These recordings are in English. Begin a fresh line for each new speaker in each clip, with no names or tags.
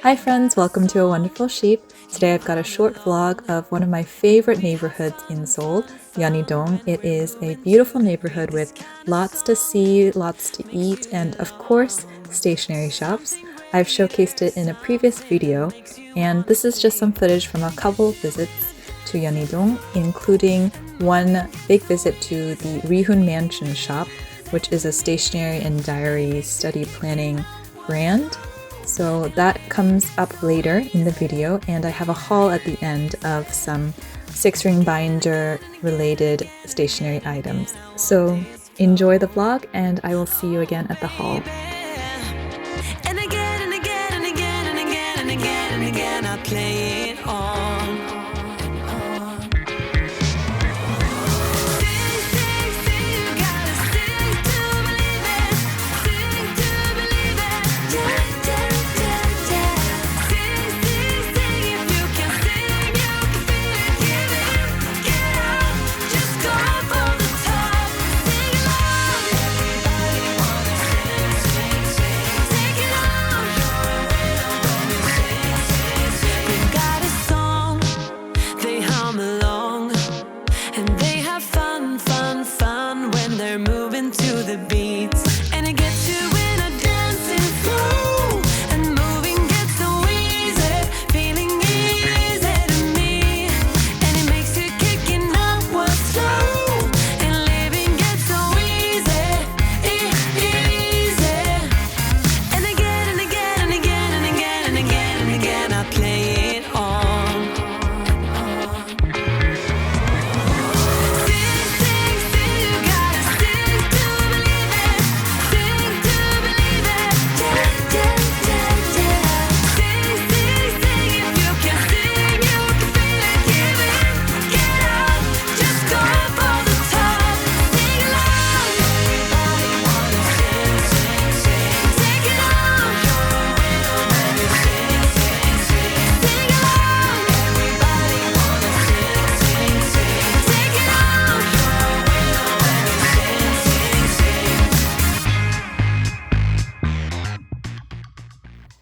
Hi friends, welcome to A Wonderful Sheep. Today I've got a short vlog of one of my favorite neighborhoods in Seoul, Yeonhei-dong. It is a beautiful neighborhood with lots to see, lots to eat, and of course, stationery shops. I've showcased it in a previous video, and this is just some footage from a couple of visits to Yeonhei-dong, including one big visit to the Li훈맨션 shop, which is a stationery and diary study planning brand. So that comes up later in the video, and I have a haul at the end of some 6-ring binder related stationery items. So enjoy the vlog, and I will see you again at the haul.
And again and again and again and again and again and again I play it on.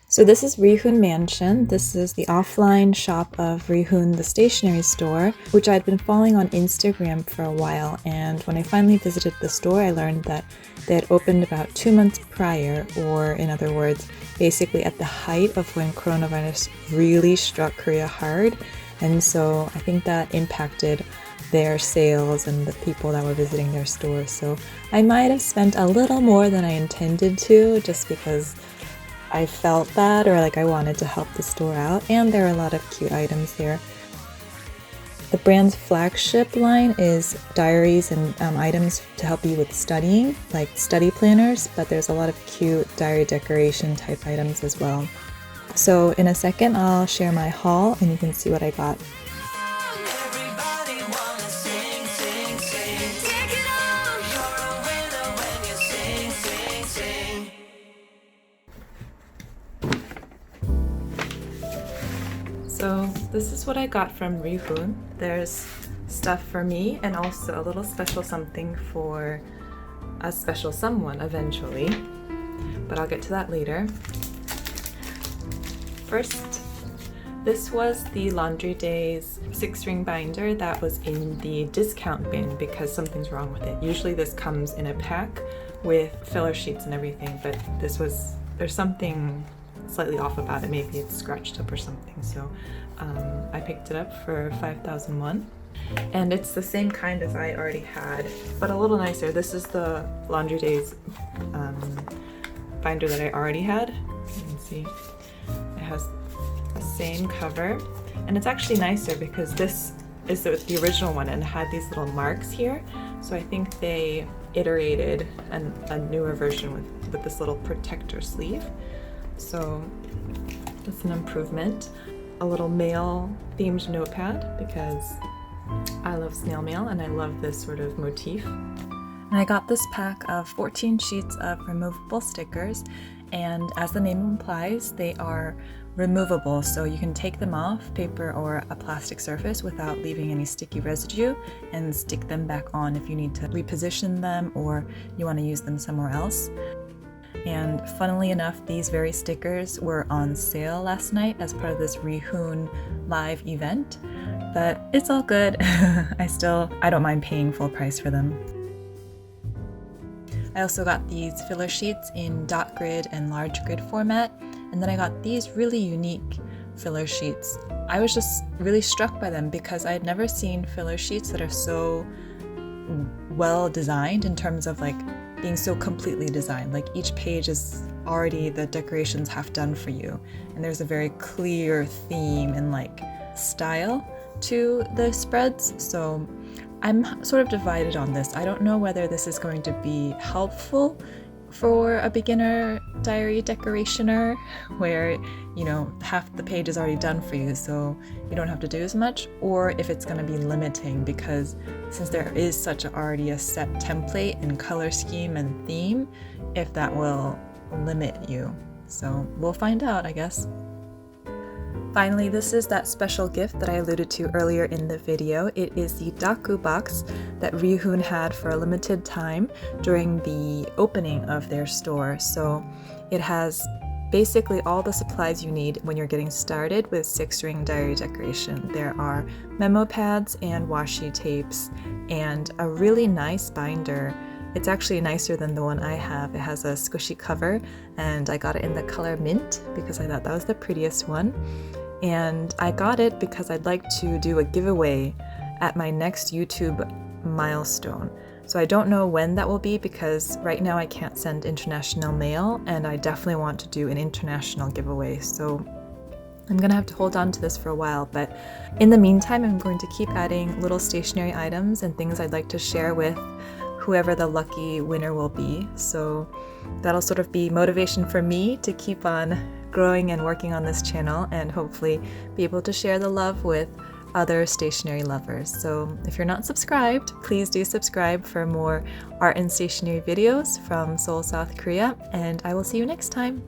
So this is Li훈맨션. This is the offline shop of Rihun, the stationery store, which I'd been following on Instagram for a while. And when I finally visited the store, I learned that they had opened about 2 months prior, or in other words, basically at the height of when coronavirus really struck Korea hard. And so I think that impacted their sales and the people that were visiting their store. So I might have spent a little more than I intended to, just because I felt that, or like I wanted to help the store out, and there are a lot of cute items here. The brand's flagship line is diaries and items to help you with studying, like study planners, but there's a lot of cute diary decoration type items as well. So in a second, I'll share my haul and you can see what I got. So this is what I got from Rihun. There's stuff for me and also a little special something for a special someone eventually, but I'll get to that later. First, this was the Laundry Days 6-ring binder that was in the discount bin because something's wrong with it. Usually this comes in a pack with filler sheets and everything, but there's something slightly off about it. Maybe it's scratched up or something. So I picked it up for 5,000 won. And it's the same kind as I already had, but a little nicer. This is the Laundry Days binder that I already had. You can see it has the same cover. And it's actually nicer because this is the original one and it had these little marks here. So I think they iterated a newer version with this little protector sleeve. So that's an improvement. A little mail themed notepad because I love snail mail and I love this sort of motif. And I got this pack of 14 sheets of removable stickers, and as the name implies, they are removable, so you can take them off paper or a plastic surface without leaving any sticky residue and stick them back on if you need to reposition them or you want to use them somewhere else. And funnily enough, these very stickers were on sale last night as part of this Rihun live event, but it's all good. I don't mind paying full price for them. I also got these filler sheets in dot grid and large grid format, and then I got these really unique filler sheets. I was just really struck by them because I had never seen filler sheets that are so well designed in terms of like being so completely designed. Like each page is already the decorations half done for you, and there's a very clear theme and like style to the spreads. So I'm sort of divided on this. I don't know whether this is going to be helpful for a beginner diary decorationer where, you know, half the page is already done for you, so you don't have to do as much, or if it's going to be limiting because since there is such already a set template and color scheme and theme, if that will limit you. So we'll find out, I guess. Finally, this is that special gift that I alluded to earlier in the video. It is the Daku box that Rihun had for a limited time during the opening of their store. So it has basically all the supplies you need when you're getting started with 6-ring diary decoration. There are memo pads and washi tapes and a really nice binder. It's actually nicer than the one I have. It has a squishy cover, and I got it in the color mint because I thought that was the prettiest one. And I got it because I'd like to do a giveaway at my next YouTube milestone. So I don't know when that will be because right now I can't send international mail, and I definitely want to do an international giveaway. So I'm gonna have to hold on to this for a while, but in the meantime, I'm going to keep adding little stationery items and things I'd like to share with whoever the lucky winner will be. So that'll sort of be motivation for me to keep on growing and working on this channel and hopefully be able to share the love with other stationery lovers. So if you're not subscribed, please do subscribe for more art and stationery videos from Seoul, South Korea, and I will see you next time.